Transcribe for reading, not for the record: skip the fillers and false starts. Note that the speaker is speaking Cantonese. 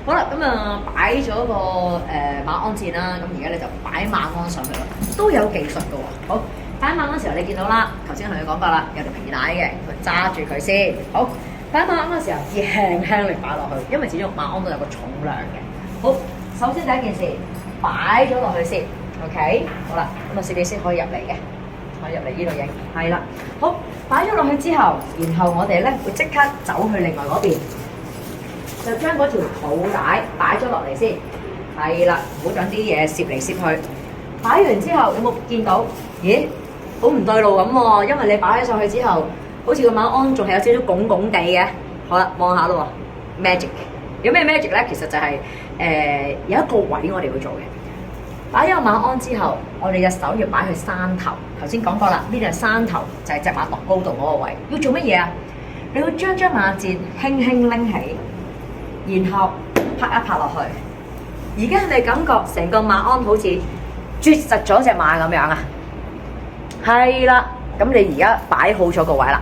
好啦，咁啊擺咗個馬鞍墊啦，咁而家你就擺馬鞍上去啦，都有技術嘅喎。好，擺馬鞍嘅時候你見到啦，頭先同你講過啦，有條皮帶嘅，佢揸住佢先。好，擺馬鞍嘅時候要輕輕力擺落去，因為始終馬鞍都有個重量嘅。好，首先第一件事擺咗落去先 ，OK， 好啦，咁啊攝影師可以入嚟嘅。可以入嚟呢度影，係啦。好，擺咗落去之後，然後我哋咧會即刻走去另外嗰邊，就將嗰條肚帶擺咗落嚟先。係啦，唔好將啲嘢攝嚟攝去。擺完之後，有冇見到？咦，好唔對路咁喎，因為你擺咗上去之後，好似個馬鞍仲係有少少拱拱地嘅。好啦，望下咯喎 ，magic。有咩 magic 咧？其實就係、有一個位我哋會做嘅。擺咗個馬鞍之後，我哋隻手要擺去山頭。頭先講過啦，呢度係山頭，就係隻馬度高度嗰個位。要做乜嘢啊？你要將馬墊輕輕拎起，然後拍一拍落去。而家係咪感覺成個馬鞍好似啜實咗隻馬咁樣啊？係啦，咁你而家擺好咗個位啦。